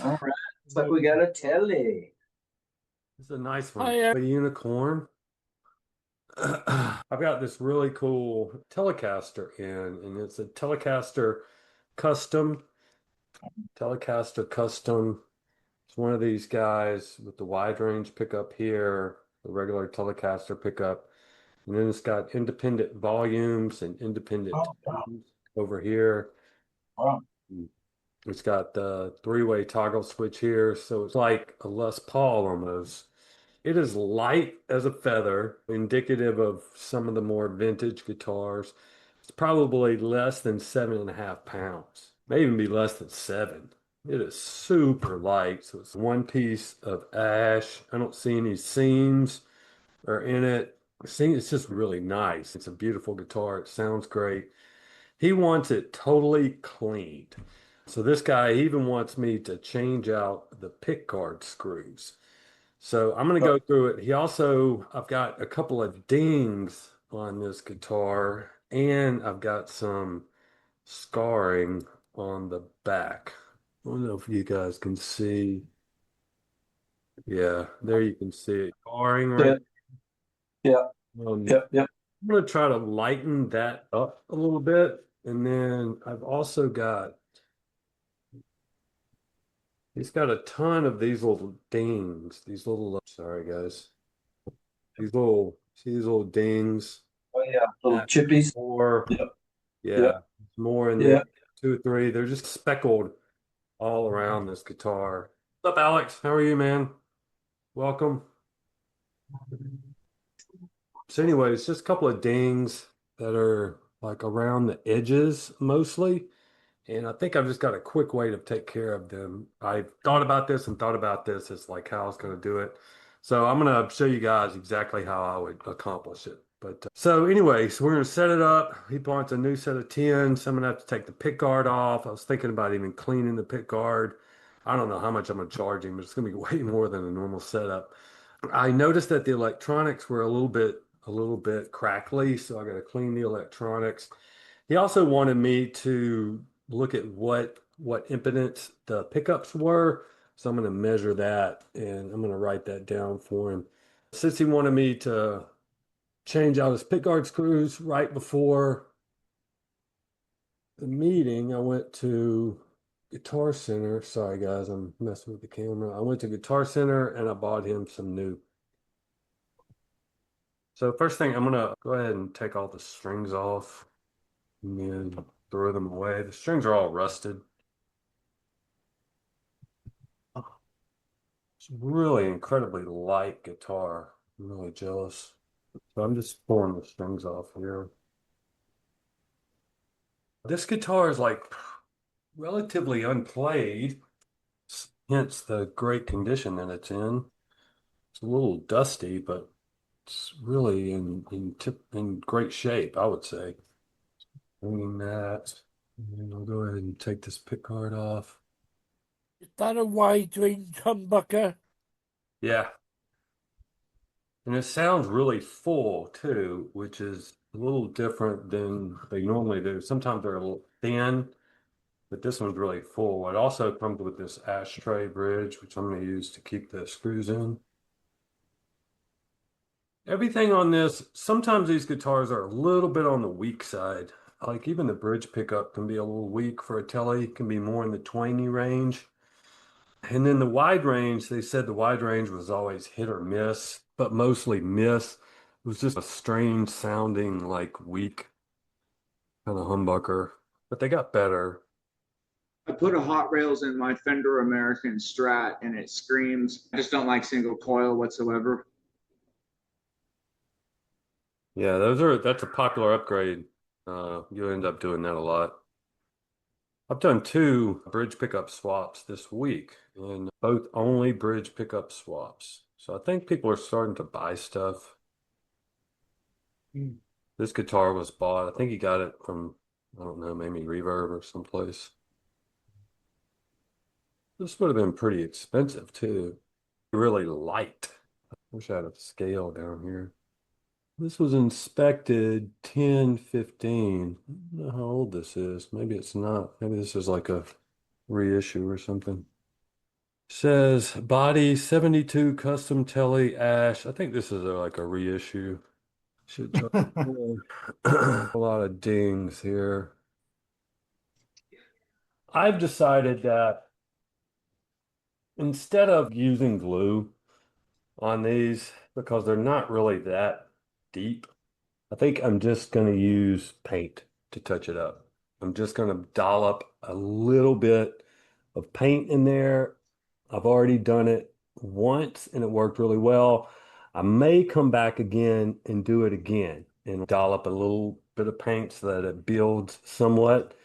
All right. Looks like we got a telly. It's a nice one. Hi, A unicorn. I've got this really cool Telecaster in, and it's a Telecaster Custom. Telecaster Custom. It's one of these guys with the wide range pickup here, the regular Telecaster pickup, and then it's got independent volumes and independent Oh, wow. tones over here. Wow. It's got the three-way toggle switch here, so it's like a Les Paul almost. It is light as a feather, indicative of some of the more vintage guitars. It's probably less than 7.5 pounds, may even be less than 7. It is super light, so it's one piece of ash. I don't see any seams or in it. It's just really nice. It's a beautiful guitar. It sounds great. He wants it totally cleaned. So this guy even wants me to change out the pick guard screws. So I'm going to Oh, go through it. I've got a couple of dings on this guitar, and I've got some scarring on the back. I don't know if you guys can see. Yeah, there you can see it. Scarring right. yeah, yeah, Um, yeah, yeah. I'm going to try to lighten that up a little bit. And then I've also got, he's got a ton of these little dings, these little, sorry guys, see these little dings. Oh, yeah. Little That chippies. more, Yep, yep, yeah, more in there. yeah. Two or three. They're just speckled all around this guitar. What's up, Alex? How are you, man? Welcome. So, anyways, just a couple of dings that are like around the edges mostly. And I think I've just got a quick way to take care of them. I thought about this and thought about this as like how I was going to do it. So I'm going to show you guys exactly how I would accomplish it. But so anyway, so we're going to set it up. He wants a new set of tens. I'm going to have to take the pick guard off. I was thinking about even cleaning the pick guard. I don't know how much I'm going to charge him, but it's going to be way more than a normal setup. I noticed that the electronics were a little bit crackly, so I got to clean the electronics. He also wanted me to look at what impedance the pickups were. So I'm going to measure that and I'm going to write that down for him. Since he wanted me to change out his pickguard screws right before the meeting, I went to Guitar Center. Sorry guys, I'm messing with the camera. I went to Guitar Center and I bought him some new. So first thing, I'm going to go ahead and take all the strings off and then throw them away. The strings are all rusted. It's really incredibly light guitar. I'm really jealous. So I'm just pulling the strings off here. This guitar is like relatively unplayed, hence the great condition that it's in. It's a little dusty, but it's really in great shape, I would say. Bringing that, and then I'll go ahead and take this pick guard off. is that a wide range humbucker? Yeah, and it sounds really full too, which is a little different than they normally do. Sometimes they're a little thin, but this one's really full. It also comes with this ashtray bridge, which I'm going to use to keep the screws in. Everything on this, sometimes these guitars are a little bit on the weak side. Like even the bridge pickup can be a little weak for a Tele, can be more in the twangy range. And then the wide range, they said the wide range was always hit or miss, but mostly miss. It was just a strange sounding, like weak kind of humbucker, but they got better. I put a hot rails in my Fender American Strat and it screams. I just don't like single coil whatsoever. Yeah, that's a popular upgrade. You end up doing that a lot. I've done two bridge pickup swaps this week, and both only bridge pickup swaps. So I think people are starting to buy stuff. This guitar was bought, I think he got it from, I don't know, maybe Reverb or someplace. This would have been pretty expensive too. Really light. Wish I had a scale down here. This was inspected 10/15. I don't know how old this is. Maybe it's not. Maybe this is like a reissue or something. Says body 72 custom tele ash. I think this is like a reissue. Should try a lot of dings here. I've decided that instead of using glue on these, because they're not really that deep, I think I'm just going to use paint to touch it up. I'm just going to dollop a little bit of paint in there. I've already done it once and it worked really well. I may come back again and do it again and dollop a little bit of paint so that it builds somewhat.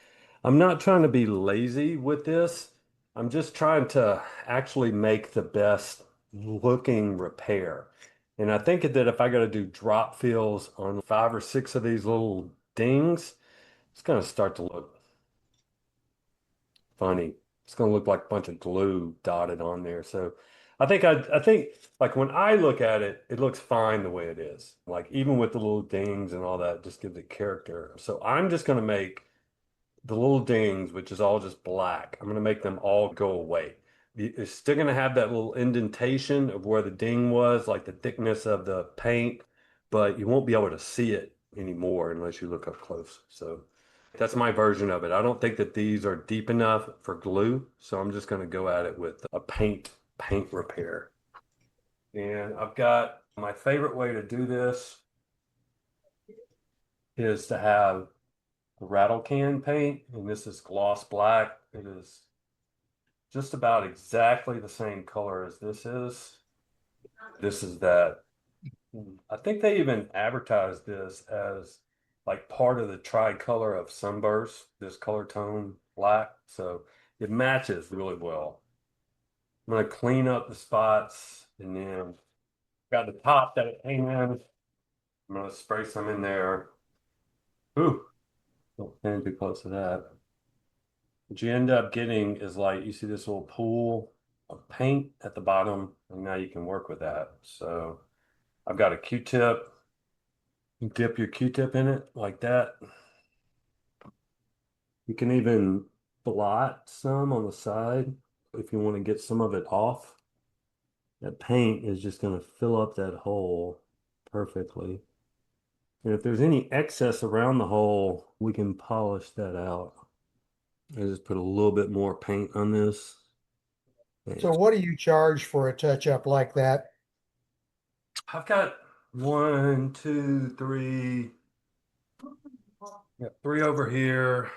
I'm not trying to be lazy with this. I'm just trying to actually make the best looking repair. And I think that if I got to do drop fills on 5 or 6 of these little dings, it's going to start to look funny. It's going to look like a bunch of glue dotted on there. So I think like when I look at it, it looks fine the way it is. Like even with the little dings and all that, just gives it character. So I'm just going to make the little dings, which is all just black. I'm going to make them all go away. It's still going to have that little indentation of where the ding was, like the thickness of the paint, but you won't be able to see it anymore unless you look up close. So that's my version of it. I don't think that these are deep enough for glue, so I'm just going to go at it with a paint repair. And I've got my favorite way to do this is to have rattle can paint, and this is gloss black. It is just about exactly the same color as this is. This is that. I think they even advertised this as like part of the tricolor of Sunburst, this color tone black. So it matches really well. I'm going to clean up the spots and then got the top that it came in. I'm going to spray some in there. Ooh, don't stand too close to that. What you end up getting is like, you see this little pool of paint at the bottom, and now you can work with that. So I've got a Q-tip. You dip your Q-tip in it like that. You can even blot some on the side if you want to get some of it off. That paint is just going to fill up that hole perfectly. And if there's any excess around the hole, we can polish that out. I just put a little bit more paint on this. So what do you charge for a touch-up like that? I've got 1, 2, 3. Got 3 over here.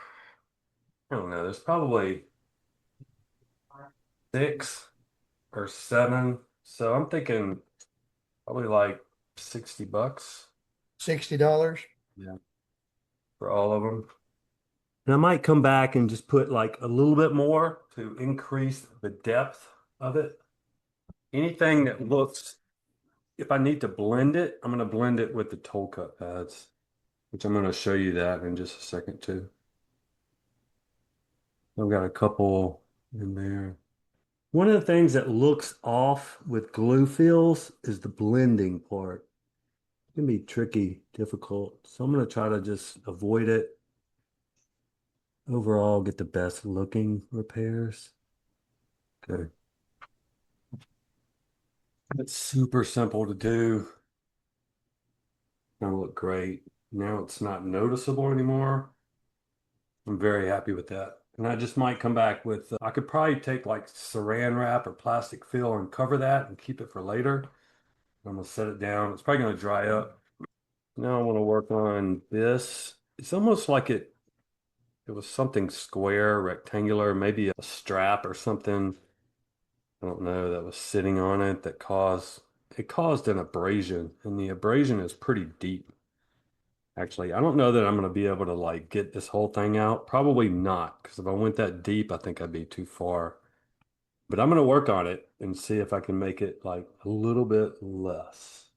I don't know. There's probably 6 or 7. So I'm thinking probably like $60. $60? Yeah. For all of them. And I might come back and just put like a little bit more to increase the depth of it. Anything that looks, if I need to blend it, I'm going to blend it with the toll cut pads, which I'm going to show you that in just a second too. I've got a couple in there. One of the things that looks off with glue fills is the blending part. It can be tricky, difficult. So I'm going to try to just avoid it. Overall, get the best looking repairs. Okay. It's super simple to do. Gonna look great. Now it's not noticeable anymore. I'm very happy with that. And I just might come back with, I could probably take like saran wrap or plastic fill and cover that and keep it for later. I'm gonna set it down. It's probably gonna dry up. Now I want to work on this. It's almost like it was something square, rectangular, maybe a strap or something. I don't know, that was sitting on it that caused an abrasion, and the abrasion is pretty deep. Actually, I don't know that I'm going to be able to like get this whole thing out. Probably not, because if I went that deep, I think I'd be too far. But I'm going to work on it and see if I can make it like a little bit less.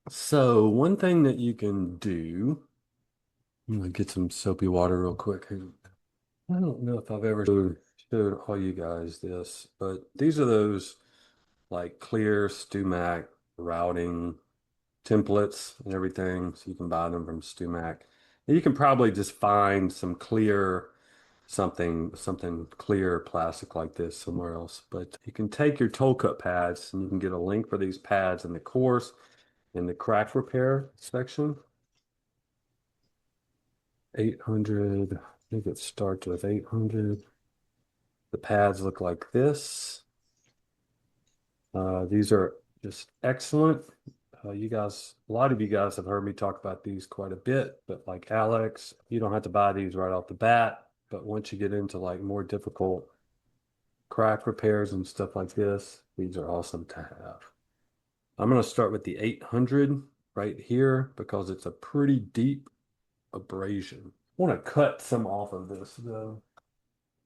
So one thing that you can do, I'm going to get some soapy water real quick. I don't know if I've ever showed all you guys this, but these are those like clear StuMac routing templates and everything. So you can buy them from StuMac. And you can probably just find some clear something clear plastic like this somewhere else. But you can take your toll cut pads and you can get a link for these pads in the course in the crack repair section. 800, I think it starts with 800. The pads look like this. These are just excellent. A lot of you guys have heard me talk about these quite a bit, but like Alex, you don't have to buy these right off the bat. But once you get into like more difficult crack repairs and stuff like this, these are awesome to have. I'm going to start with the 800 right here because it's a pretty deep abrasion. I want to cut some off of this though.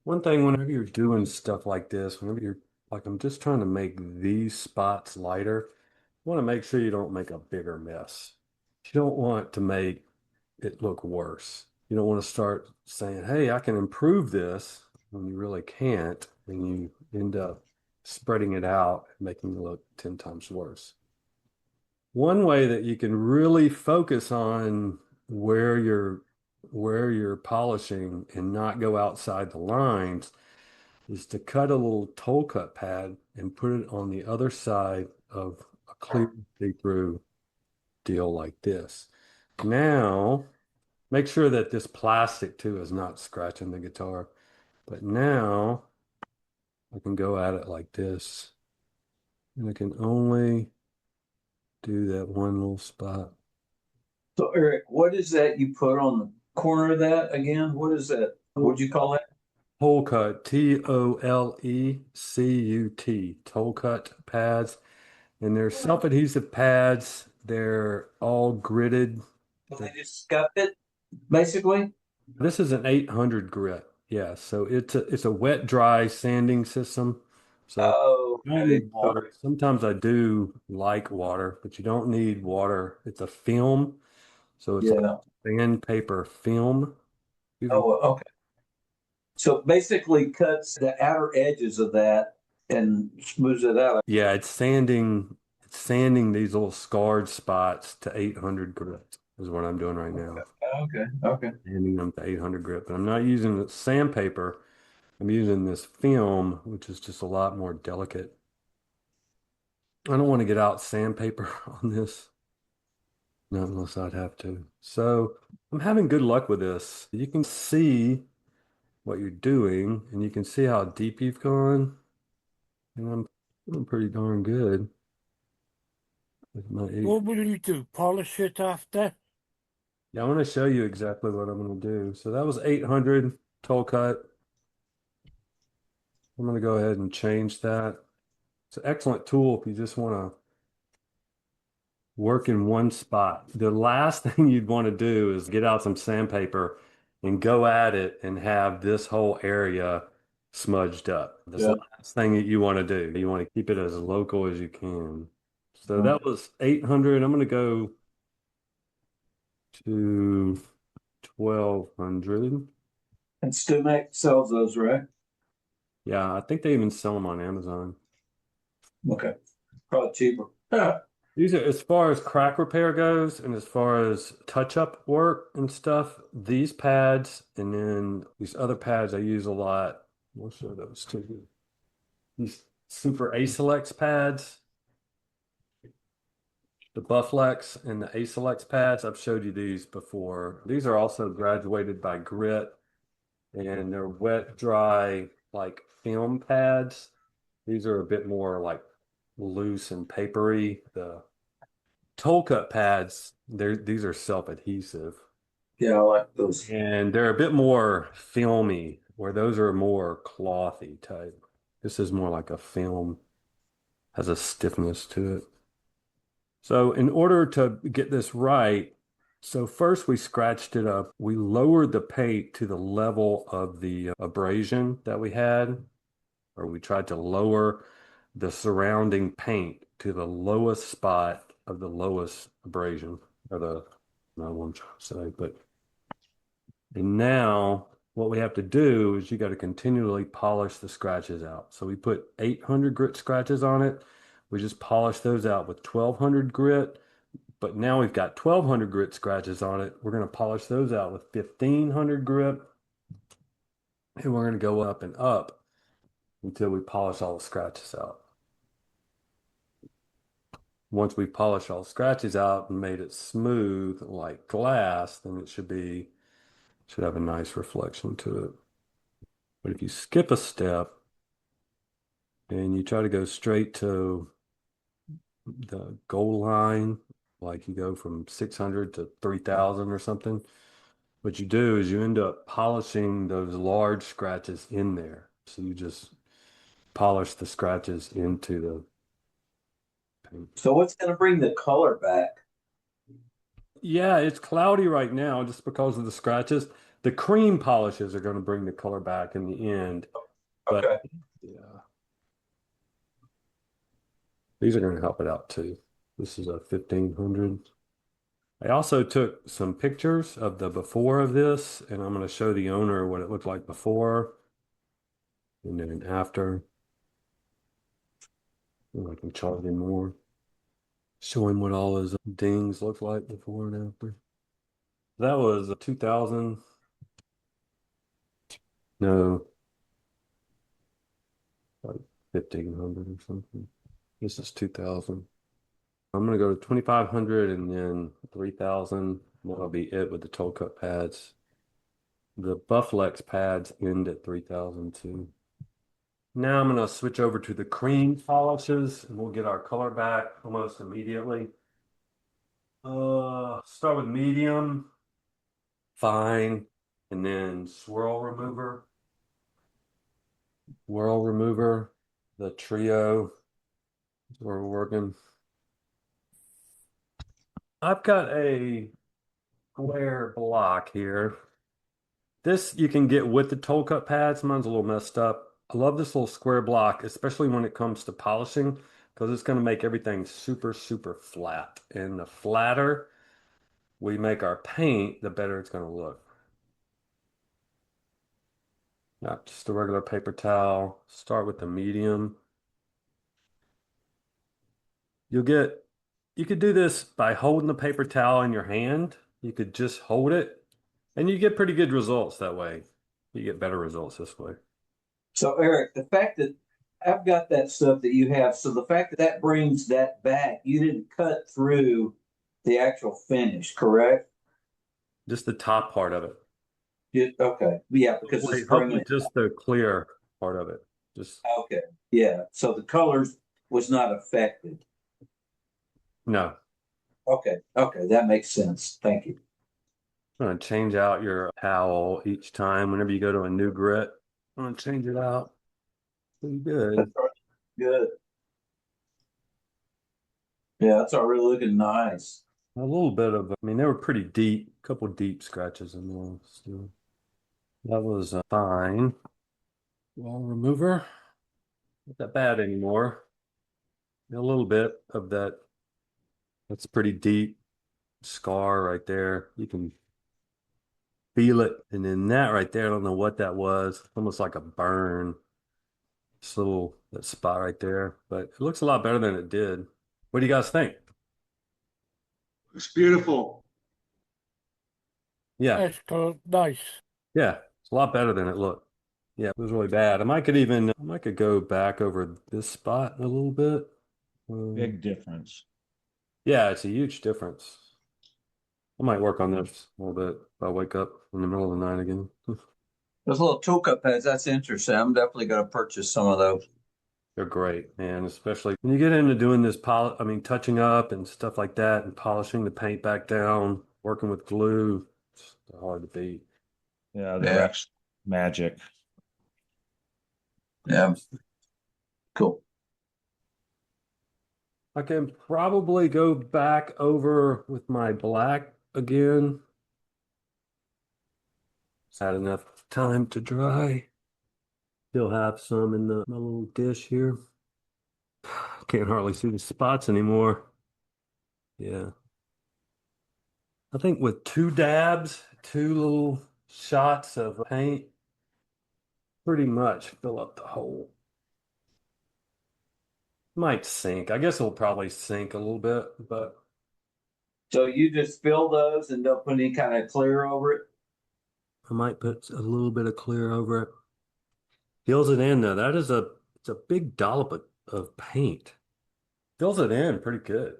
One thing, whenever you're doing stuff like this, whenever you're like, I'm just trying to make these spots lighter, you want to make sure you don't make a bigger mess. You don't want to make it look worse. You don't want to start saying, hey, I can improve this when you really can't, and you end up spreading it out and making it look 10 times worse. One way that you can really focus on where you're polishing and not go outside the lines is to cut a little toll cut pad and put it on the other side of a clear see-through deal like this. Now, make sure that this plastic too is not scratching the guitar. But now I can go at it like this, and I can only do that one little spot. So Eric, what is that you put on the corner of that again? What is that? What'd you call that? Toll cut, Tolecut, toll cut pads. And they're self-adhesive pads. They're all gridded. They just scuff it, basically. This is an 800 grit. Yeah, so it's a wet dry sanding system. So Oh, you don't okay. need water. Sometimes I do like water, but you don't need water. It's a film. So it's like Yeah. sandpaper film. Oh, okay. So basically cuts the outer edges of that and smooths it out. Yeah, it's sanding these little scarred spots to 800 grit is what I'm doing right now. Okay. Okay. Sanding them to 800 grit, but I'm not using the sandpaper. I'm using this film, which is just a lot more delicate. I don't want to get out sandpaper on this, not unless I'd have to. So I'm having good luck with this. You can see what you're doing, and you can see how deep you've gone. And I'm doing pretty darn good with my What will you do? Polish it after? Yeah, I want to show you exactly what I'm going to do. So that was 800 toll cut. I'm going to go ahead and change that. It's an excellent tool if you just want to work in one spot. The last thing you'd want to do is get out some sandpaper and go at it and have this whole area smudged up. That's the last thing that you want to do. You want to keep it as local as you can. So that was 800. I'm going to go to 1200. And Stumac sells those, right? Yeah, I think they even sell them on Amazon. Okay. Probably cheaper. These are, as far as crack repair goes and as far as touch-up work and stuff, these pads and then these other pads I use a lot. We'll show those too. These Super Acelex pads, the Bufflex and the Acelex pads, I've showed you these before. These are also graduated by grit and they're wet, dry, like film pads. These are a bit more like loose and papery. The toll cut pads, these are self-adhesive. Yeah, I like those. And they're a bit more filmy, where those are more clothy type. This is more like a film, has a stiffness to it. So in order to get this right, so first we scratched it up. We lowered the paint to the level of the abrasion that we had, or we tried to lower the surrounding paint to the lowest spot of the lowest abrasion, or the, not what I'm trying to say, but, and now what we have to do is you got to continually polish the scratches out. So we put 800 grit scratches on it. We just polish those out with 1200 grit, but now we've got 1200 grit scratches on it. We're going to polish those out with 1500 grit. And we're going to go up and up until we polish all the scratches out. Once we polish all the scratches out and made it smooth like glass, then it should have a nice reflection to it. But if you skip a step and you try to go straight to the goal line, like you go from 600 to 3000 or something, what you do is you end up polishing those large scratches in there. So you just polish the scratches into the paint. So what's going to bring the color back? Yeah, it's cloudy right now just because of the scratches. The cream polishes are going to bring the color back in the end. But Okay. yeah, these are going to help it out too. This is a 1500. I also took some pictures of the before of this, and I'm going to show the owner what it looked like before and then after. And I can charge him more. Show him what all his dings look like before and after. That was 2000. No, like 1500 or something. This is 2000. I'm going to go to 2500 and then 3000. That'll be it with the toe cut pads. The Bufflex pads end at 3000 too. Now I'm going to switch over to the cream polishes and we'll get our color back almost immediately. Start with medium, fine, and then swirl remover. Whirl remover, the trio is where we're working. I've got a square block here. This you can get with the toe cut pads. Mine's a little messed up. I love this little square block, especially when it comes to polishing, because it's going to make everything super, super flat. And the flatter we make our paint, the better it's going to look. Not just a regular paper towel. Start with the medium. You could do this by holding the paper towel in your hand. You could just hold it, and you get pretty good results that way. You get better results this way. So Eric, the fact that I've got that stuff that you have, so the fact that that brings that back, you didn't cut through the actual finish, correct? Just the top part of it. Okay, yeah, because Wait, it's bringing hopefully just the clear part of it. Just okay, yeah. So the colors was not affected. no. Okay, okay, that makes sense. Thank you. I'm gonna change out your towel each time whenever you go to a new grit. I'm gonna change it out. Pretty good. Good. Yeah, that's already looking nice. A little bit of, I mean, they were pretty deep, a couple deep scratches in there still. That was fine. Wall remover, not that bad anymore. A little bit of that. That's pretty deep scar right there. You can feel it. And then that right there, I don't know what that was. Almost like a burn. This little that spot right there. But it looks a lot better than it did. What do you guys think? It's beautiful. Yeah. That's nice. Yeah. It's a lot better than it looked. Yeah, it was really bad. I could go back over this spot a little bit. Big difference. Yeah, it's a huge difference. I might work on this a little bit if I wake up in the middle of the night again. Those little tool cut pads, that's interesting. I'm definitely going to purchase some of those. They're great, man, especially when you get into doing this touching up and stuff like that and polishing the paint back down, working with glue. It's hard to beat. Yeah, they're actually magic. Yeah. Cool. I can probably go back over with my black again. It's had enough time to dry. Still have some in my little dish here. Can't hardly see the spots anymore. Yeah. I think with 2 dabs, 2 little shots of paint, pretty much fill up the hole. Might sink. I guess it'll probably sink a little bit, but So you just fill those and don't put any kind of clear over it? I might put a little bit of clear over it. Fills it in though. That is it's a big dollop of paint. Fills it in pretty good.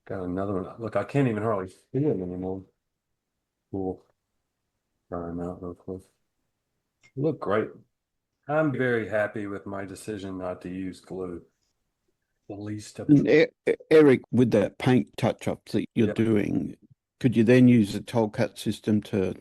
Got another one. Look, I can't even hardly see it anymore. Cool. Try them out real quick. Look great. I'm very happy with my decision not to use glue. The least of And Eric, with that paint touch-ups that you're Yep. doing, could you then use the toll cut system to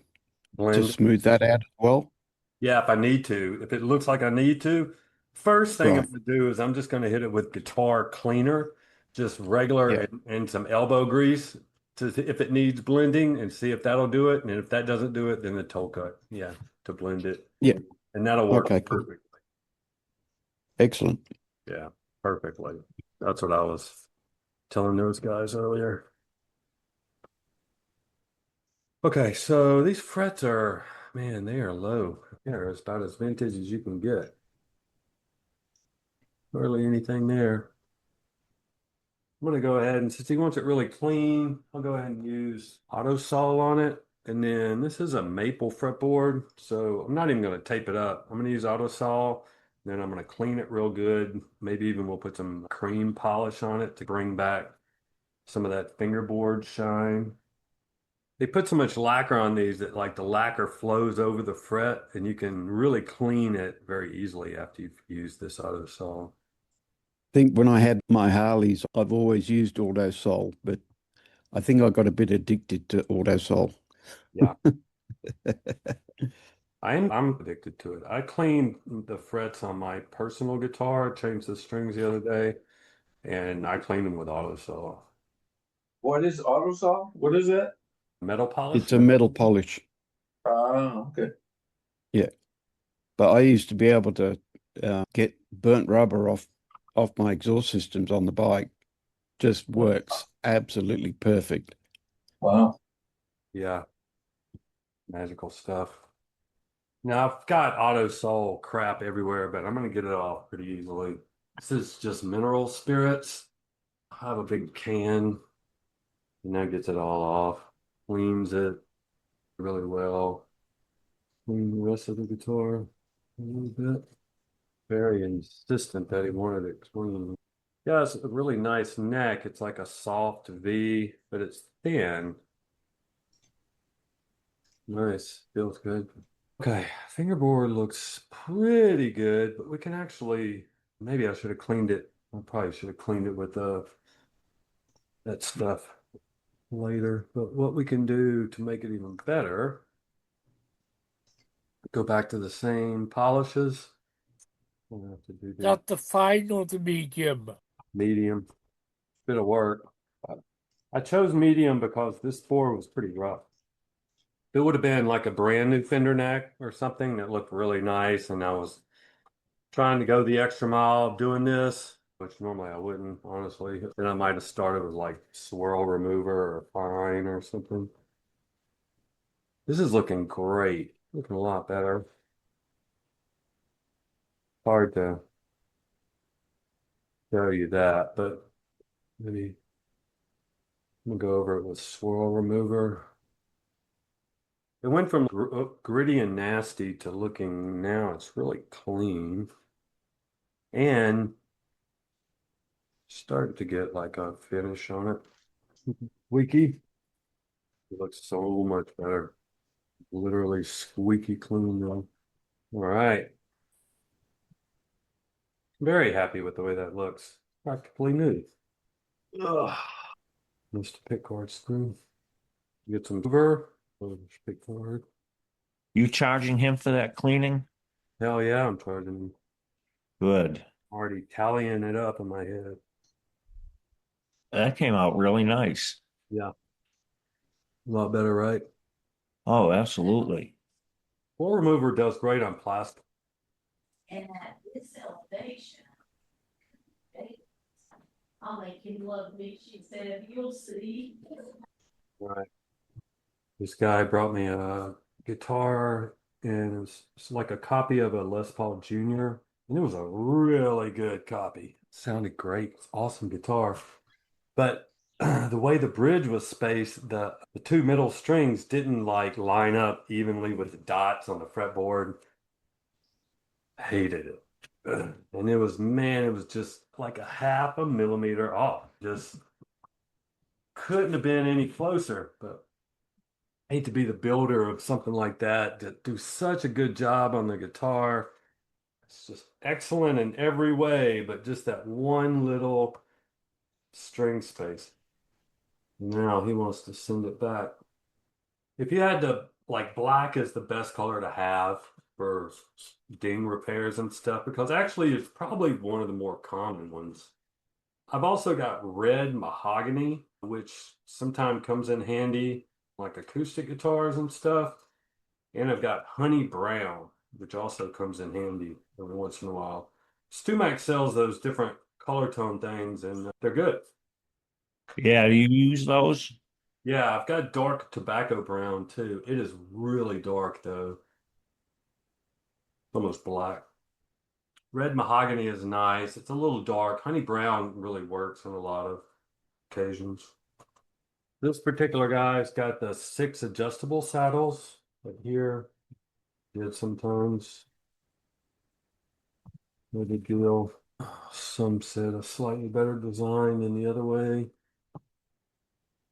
blend. smooth that out as well? Yeah, if I need to. If it looks like I need to, first thing I'm Right. going to do is I'm just going to hit it with guitar cleaner, just regular Yeah. and some elbow grease to if it needs blending and see if that'll do it. And if that doesn't do it, then the toe cut. Yeah, to blend it. Yeah. And that'll work Okay, cool. perfectly. Excellent. Yeah, perfectly. That's what I was telling those guys earlier. Okay, so these frets are, man, they are low. They're about as vintage as you can get. Hardly anything there. I'm going to go ahead and since he wants it really clean, I'll go ahead and use AutoSol on it. And then this is a maple fretboard, so I'm not even going to tape it up. I'm going to use AutoSol. Then I'm going to clean it real good. Maybe even we'll put some cream polish on it to bring back some of that fingerboard shine. They put so much lacquer on these that like the lacquer flows over the fret and you can really clean it very easily after you've used this AutoSol. I think when I had my Harleys, I've always used AutoSol, but I think I got a bit addicted to AutoSol. Yeah. I'm addicted to it. I cleaned the frets on my personal guitar, changed the strings the other day, and I cleaned them with AutoSol. What is AutoSol? What is that? Metal polish? It's a metal polish. Oh, okay. Yeah. But I used to be able to get burnt rubber off my exhaust systems on the bike. Just works absolutely perfect. Wow. Yeah. Magical stuff. Now I've got AutoSol crap everywhere, but I'm going to get it off pretty easily. This is just mineral spirits. I have a big can, and that gets it all off. Cleans it really well. Clean the rest of the guitar a little bit. Very insistent that he wanted it clean. Yeah, it's a really nice neck. It's like a soft V, but it's thin. Nice, feels good. Okay, fingerboard looks pretty good, but we can actually, maybe I should have cleaned it. I probably should have cleaned it with that stuff later. But what we can do to make it even better, go back to the same polishes. We'll have to do Not the fine or the medium. medium. Bit of work. I chose medium because this board was pretty rough. It would have been like a brand new fender neck or something that looked really nice, and I was trying to go the extra mile of doing this, which normally I wouldn't, honestly. Then I might have started with like swirl remover or fine or something. This is looking great. Looking a lot better. Hard to show you that, but maybe I'm gonna go over it with swirl remover. It went from gritty and nasty to looking now it's really clean and starting to get like a finish on it. Squeaky. It looks so much better. Literally squeaky clean now. All right. Very happy with the way that looks. Practically new. Ugh. Missed a pick guard screw. Get some over. Pick guard. You charging him for that cleaning? Hell yeah, I'm charging him. Good. Already tallying it up in my head. That came out really nice. Yeah. A lot better, right? Oh, absolutely. Swirl remover does great on plastic. And at this elevation, I'll make him love me, she said, you'll see. Right. This guy brought me a guitar and it's like a copy of a Les Paul Jr. And it was a really good copy. Sounded great. Awesome guitar. But the way the bridge was spaced, the two middle strings didn't like line up evenly with the dots on the fretboard. Hated it. And it was, man, it was just like a half a millimeter off. Just couldn't have been any closer. But I hate to be the builder of something like that, to do such a good job on the guitar. It's just excellent in every way, but just that one little string space. Now he wants to send it back. If you had to, like, black is the best color to have for ding repairs and stuff, because actually it's probably one of the more common ones. I've also got red mahogany, which sometimes comes in handy, like acoustic guitars and stuff. And I've got honey brown, which also comes in handy every once in a while. Stumac sells those different color tone things, and they're good. Yeah, do you use those? Yeah, I've got dark tobacco brown too. It is really dark though. Almost black. Red mahogany is nice. It's a little dark. Honey brown really works on a lot of occasions. This particular guy's got the 6 adjustable saddles right here. Did sometimes. No big deal. Some said a slightly better design than the other way.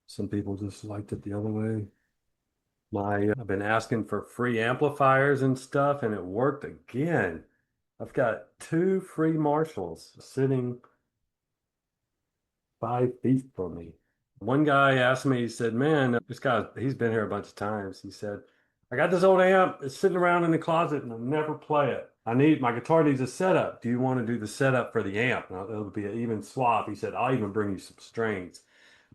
Some people just liked it the other way. I've been asking for free amplifiers and stuff, and it worked again. I've got 2 free Marshalls sitting 5 feet from me. One guy asked me, he said, man, this guy, he's been here a bunch of times. He said, I got this old amp. It's sitting around in the closet and I never play it. My guitar needs a setup. Do you want to do the setup for the amp? And it'll be an even swap. He said, I'll even bring you some strings.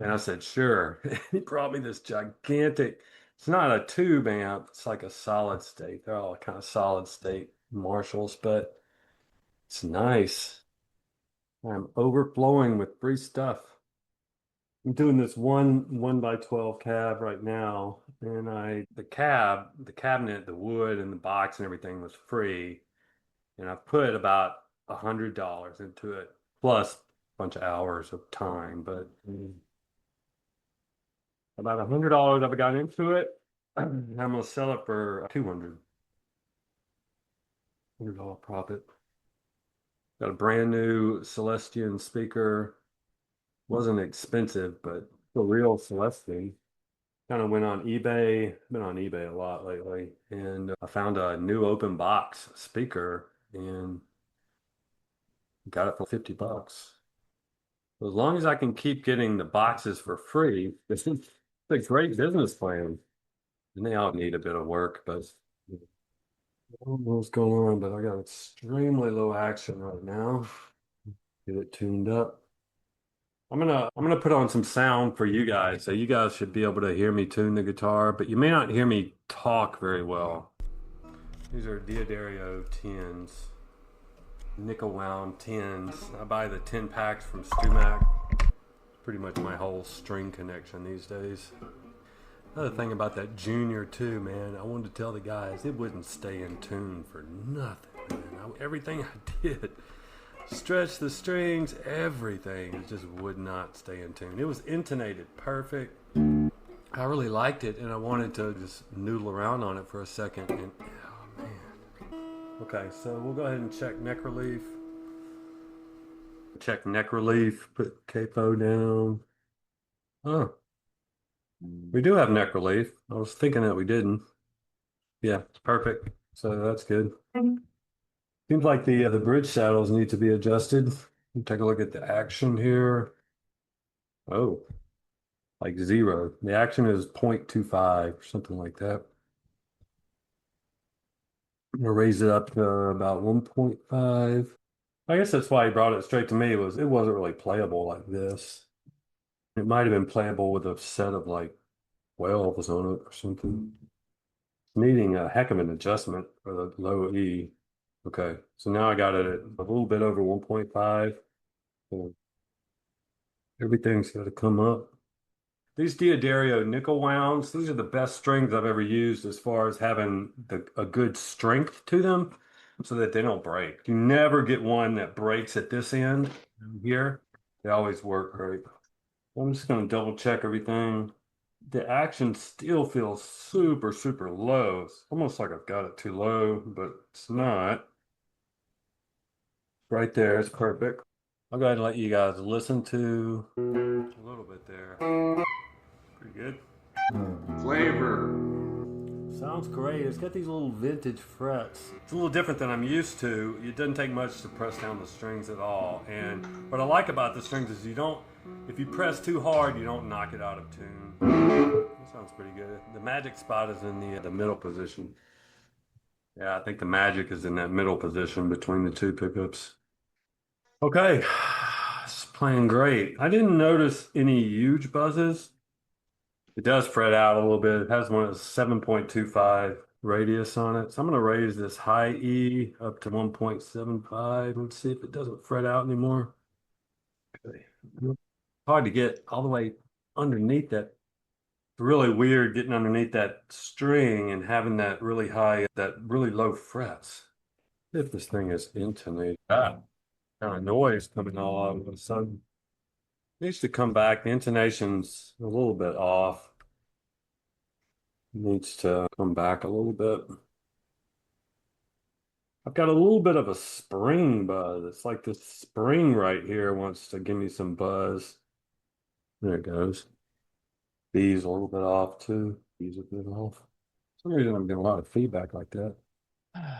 And I said, sure. He brought me this gigantic, it's not a tube amp. It's like a solid state. They're all kind of solid state Marshalls, but it's nice. I'm overflowing with free stuff. I'm doing this 1x12 cab right now, and the cabinet, the wood and the box and everything was free, and I put about $100 into it, plus a bunch of hours of time, but about $100 I've got into it. I'm gonna sell it for $200 profit. Got a brand new Celestion speaker. Wasn't expensive, but the real Celestion. Kind of went on eBay. Been on eBay a lot lately, and I found a new open box speaker and got it for $50. As long as I can keep getting the boxes for free, it's a great business plan. And they all need a bit of work, but I don't know what's going on, but I got extremely low action right now. Get it tuned up. I'm gonna put on some sound for you guys, so you guys should be able to hear me tune the guitar, but you may not hear me talk very well. These are Diodario 10s, nickel wound 10s. I buy the 10 packs from Stumac. Pretty much my whole string connection these days. Another thing about that Junior too, man, I wanted to tell the guys it wouldn't stay in tune for nothing, man. Everything I did, stretch the strings, everything, it just would not stay in tune. It was intonated perfect. I really liked it, and I wanted to just noodle around on it for a second, and oh man. Okay, so we'll go ahead and check neck relief. Check neck relief, put capo down. Oh, we do have neck relief. I was thinking that we didn't. Yeah, it's perfect. So that's good. Seems like the bridge saddles need to be adjusted. Take a look at the action here. Oh, like 0. The action is 0.25 or something like that. I'm gonna raise it up to about 1.5. I guess that's why he brought it straight to me. It wasn't really playable like this. It might have been playable with a set of like 12s on it or something. Needing a heck of an adjustment for the low E. Okay, so now I got it at a little bit over 1.5. So everything's got to come up. These Diodario nickel wounds, these are the best strings I've ever used as far as having a good strength to them so that they don't break. You never get one that breaks at this end here. They always work great. I'm just gonna double check everything. The action still feels super, super low. It's almost like I've got it too low, but it's not. Right there, it's perfect. I'll go ahead and let you guys listen to a little bit there. Pretty good. Flavor. Sounds great. It's got these little vintage frets. It's a little different than I'm used to. It doesn't take much to press down the strings at all. And what I like about the strings is if you press too hard, you don't knock it out of tune. That sounds pretty good. The magic spot is in the middle position. Yeah, I think the magic is in that middle position between the two pickups. Okay, it's playing great. I didn't notice any huge buzzes. It does fret out a little bit. It has one that's 7.25 radius on it. So I'm going to raise this high E up to 1.75 and see if it doesn't fret out anymore. Okay. Hard to get all the way underneath that. It's really weird getting underneath that string and having that really high, that really low frets. If this thing is intonated. Kind of noise coming all of a sudden. It needs to come back. The intonation's a little bit off. Needs to come back a little bit. I've got a little bit of a spring buzz. It's like this spring right here wants to give me some buzz. There it goes. B's a little bit off too. B's a bit off. For some reason I'm getting a lot of feedback like that.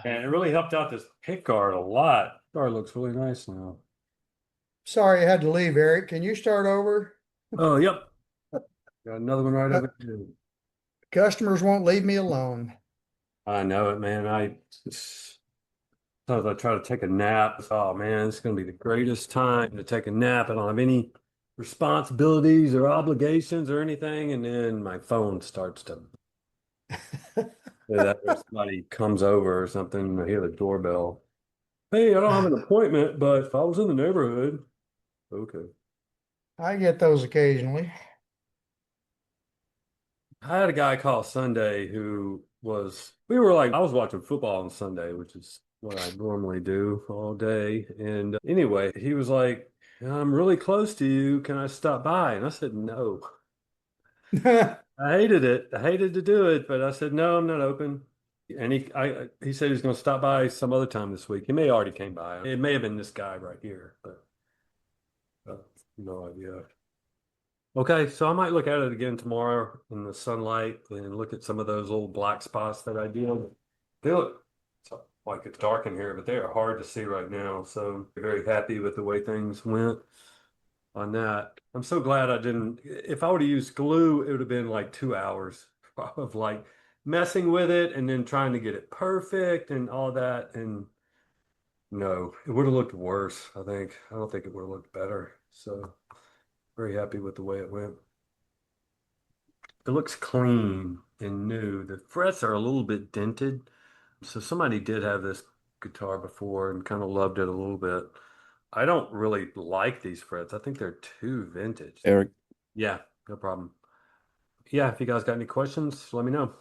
And it really helped out this pick guard a lot. Guard looks really nice now. Sorry, I had to leave, Eric. Can you start over? Oh, yep. Got another one right over here. Customers won't leave me alone. I know it, man. Sometimes I try to take a nap. Oh man, it's gonna be the greatest time to take a nap. I don't have any responsibilities or obligations or anything, and then my phone starts to somebody comes over or something. I hear the doorbell. Hey, I don't have an appointment, but if I was in the neighborhood, okay. I get those occasionally. I had a guy call Sunday I was watching football on Sunday, which is what I normally do all day. And anyway, he was like, I'm really close to you. Can I stop by? And I said, no. I hated it. I hated to do it, but I said, no, I'm not open. And he said he was going to stop by some other time this week. He may already came by. It may have been this guy right here, but no idea. Okay, so I might look at it again tomorrow in the sunlight and look at some of those little black spots that I did. They look like it's dark in here, but they are hard to see right now. So I'm very happy with the way things went on that. I'm so glad I didn't. If I would have used glue, it would have been like 2 hours of like messing with it and then trying to get it perfect and all that. And no, it would have looked worse, I think. I don't think it would have looked better. So very happy with the way it went. It looks clean and new. The frets are a little bit dented. So somebody did have this guitar before and kind of loved it a little bit. I don't really like these frets. I think they're too vintage. Eric, Yeah, no problem. Yeah, if you guys got any questions, let me know.